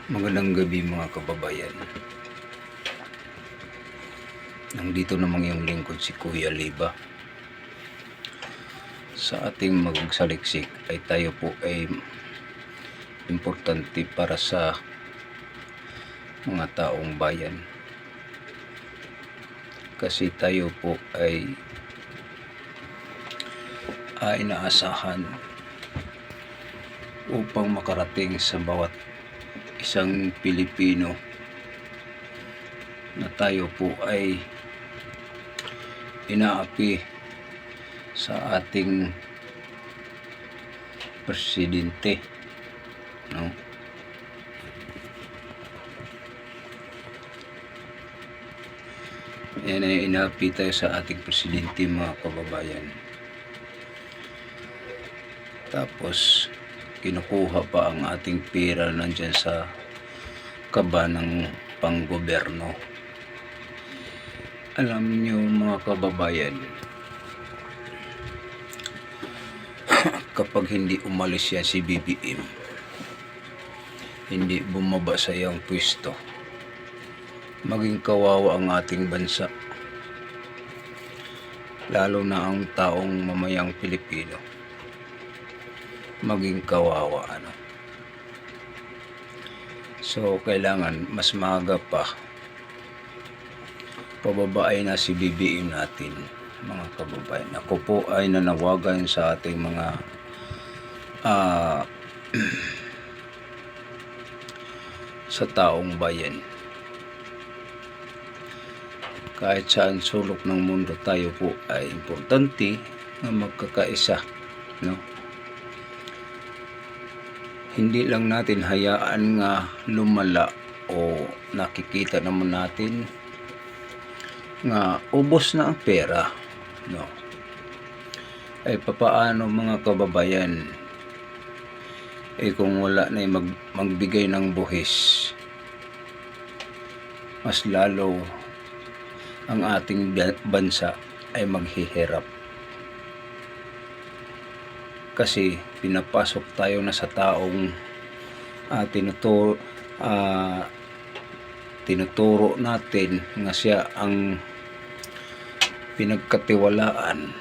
Magandang gabi mga kababayan. Nandito namang yung lingkod si Kuya Liba. Sa ating magsaliksik ay tayo po ay importante para sa mga taong bayan. Kasi tayo po ay inaasahan upang makarating sa bawat isang Pilipino na tayo po ay inaapi sa ating presidente, no? Yan ay inaapi tayo sa ating presidente mga kababayan. Tapos kinukuha pa ang ating pera nandyan sa kaba ng panggoberno. Alam niyo mga kababayan, kapag hindi umalis yan si BBM, hindi bumaba sa iyang pwesto, maging kawawa ang ating bansa, lalo na ang taong mamayang Pilipino, maging kawawa So kailangan mas maaga pa pababain na si BBM natin mga kababayan. Ako po ay nanawagan sa ating mga sa taong bayan. Kahit saan sulok ng mundo, tayo po ay importante na magkakaisa, no? Hindi lang natin hayaan nga lumala o nakikita naman natin nga ubos na ang pera, no? Ay papaano mga kababayan, kung wala na magbigay ng buhis, mas lalo ang ating bansa ay maghihirap. Kasi pinapasok tayo na sa taong tinuturo natin nga siya ang pinagkatiwalaan,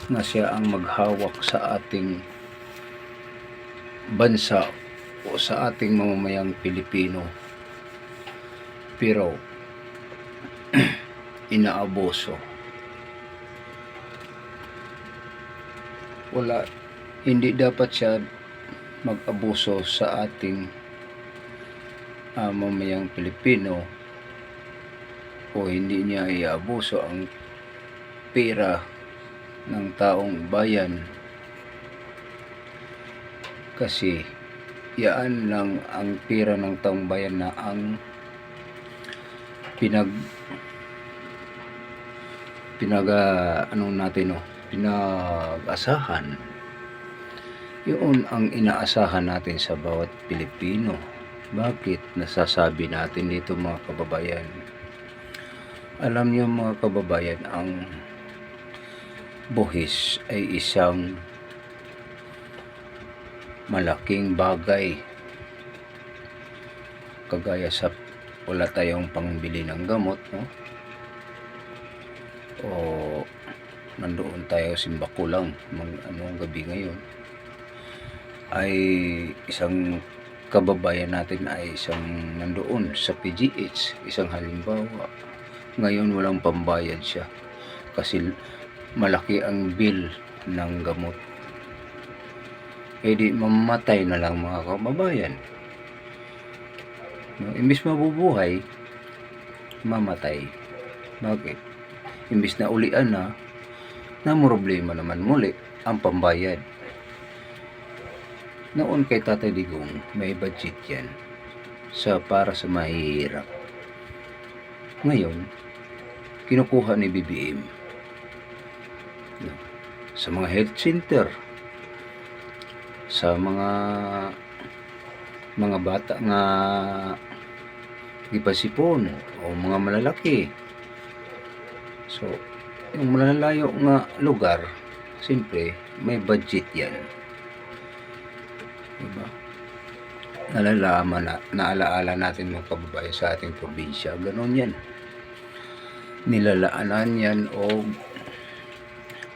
nga siya ang maghawak sa ating bansa o sa ating mamamayang Pilipino. Pero inaabuso. Hindi dapat siya mag-abuso sa ating mamayang Pilipino, o hindi niya iaabuso ang pera ng taong bayan, kasi yaan lang ang pera ng taong bayan na ang pinag-asahan. Yun ang inaasahan natin sa bawat Pilipino. Bakit nasasabi natin dito mga kababayan? Alam niyo mga kababayan, ang buhis ay isang malaking bagay. Kagaya sa wala tayong pangbili ng gamot, no? O nandoon tayo simbakulang gabi ngayon, ay isang kababayan natin ay isang nandoon sa PGH, isang halimbawa. Ngayon walang pambayad siya kasi malaki ang bill ng gamot. Di mamatay na lang mga kababayan, no? Imbis mabubuhay, mamatay. Bakit? Imbis na ulian na problema naman muli ang pambayad. Noon kay Tatay Digong, may budget yan para sa mahihirap. Ngayon, kinukuha ni BBM sa mga health center, sa mga bata nga gipasipon o mga malalaki. So, yung malalayo nga lugar, siyempre may budget yan, diba? nalalaman na naalaala natin mga kababayan sa ating probinsya. Ganon yan. Nilalaanan yan o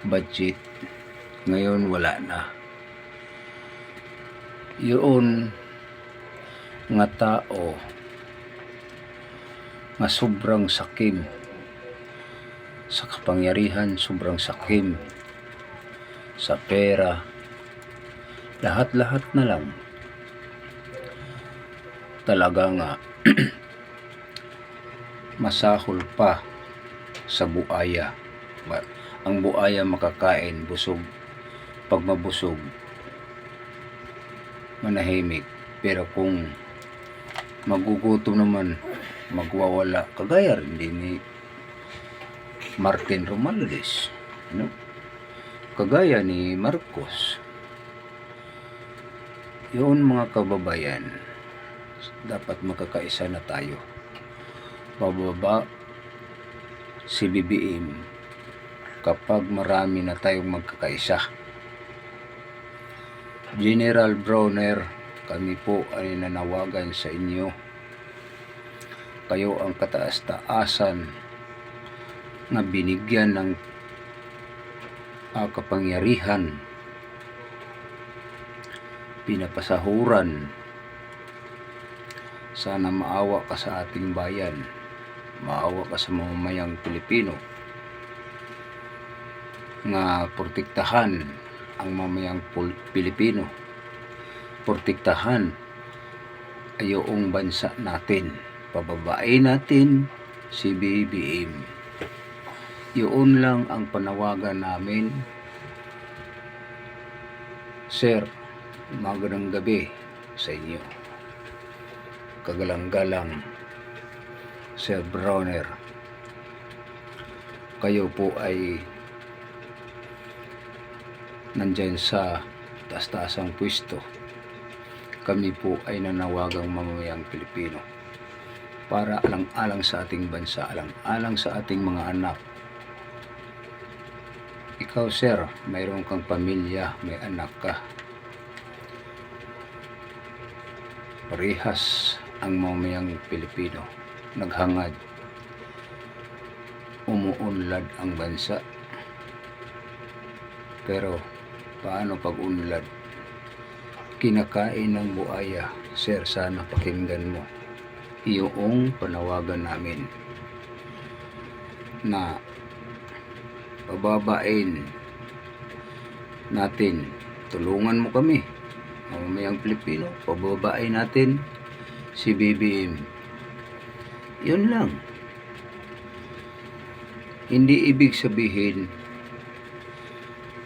budget. Ngayon wala na. Yun nga tao nga sobrang sakim sa kapangyarihan, sobrang sakim sa pera, lahat-lahat na lang. Talaga nga masahol pa sa buaya. Ang buaya makakain, busog. Pag mabusog, manahimik. Pero kung magugutom naman, magwawala. Kagaya rin din ni Martin Romualdez, no? Kagaya ni Marcos. Yun mga kababayan, dapat magkakaisa na tayo. Bababa si BBM kapag marami na tayong magkakaisa. General Bronner, kami po ay nanawagan sa inyo. Kayo ang kataas-taasan na binigyan ng kapangyarihan, pinapasahuran. Sana maawa ka sa ating bayan, maawa ka sa mamamayang Pilipino, nga protektahan ang mamayang Pilipino, protektahan ay yung bansa natin, pababain natin si BBM. Yun lang ang panawagan namin. Sir, magandang gabi sa inyo. Kagalang-galang Sir Bronner, kayo po ay nandyan sa taas-taasang pwesto. Kami po ay nanawagang mamamayang Pilipino para alang-alang sa ating bansa, alang-alang sa ating mga anak. Ikaw sir, mayroon kang pamilya, may anak ka. Parehas ang mamamayang Pilipino naghangad, umuunlad ang bansa. Pero paano pag unlad? Kinakain ng buaya. Sir, sana pakinggan mo iyong panawagan namin na pababain natin. Tulungan mo kami, mamamayang Pilipino, pababain natin si BBM. Yun lang. Hindi ibig sabihin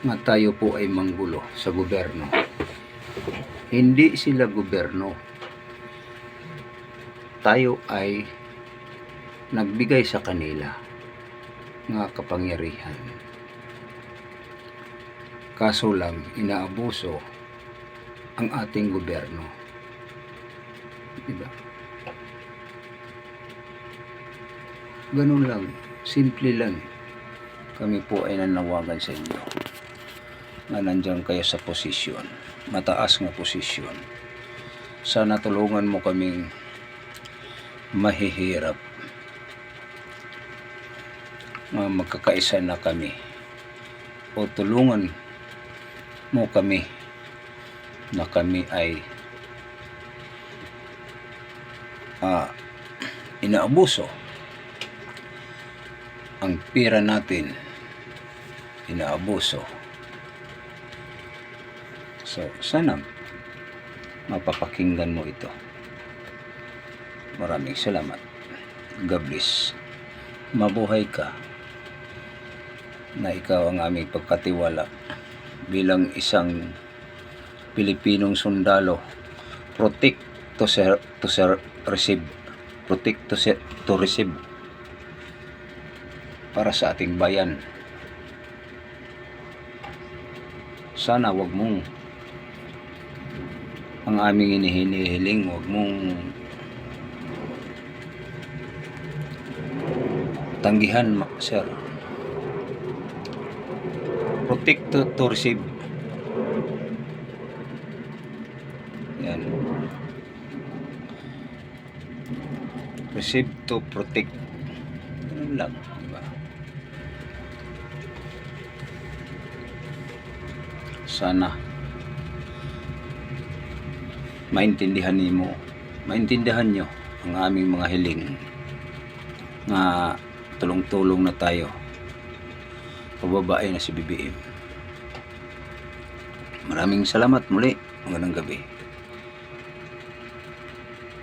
nga tayo po ay manggulo sa gobyerno. Hindi sila gobyerno. Tayo ay nagbigay sa kanila nga kapangyarihan. Kaso lang inaabuso ang ating gobyerno. Diba? Ganun lang, simple lang. Kami po ay nanawagan sa inyo na nandiyan kayo sa posisyon, mataas nga posisyon. Sana tulungan mo kaming mahihirap, magkakaisa na kami, o tulungan mo kami na kami ay inaabuso ang pera natin, inaabuso. So sana mapapakinggan mo ito. Maraming salamat. God bless. Mabuhay ka na ikaw ang aming pagkatiwala bilang isang Pilipinong sundalo. Protect to receive. Protect to receive para sa ating bayan. Sana wag mong ang aming hinihiling, wag mong tanggihan, sir. Protect to receive. Yan. Receive to protect. Ganun lang, di ba? Sana maintindihan nyo ang aming mga hiling nga tulong-tulong na tayo pababae na si BBM. Maraming salamat muli. Magandang gabi.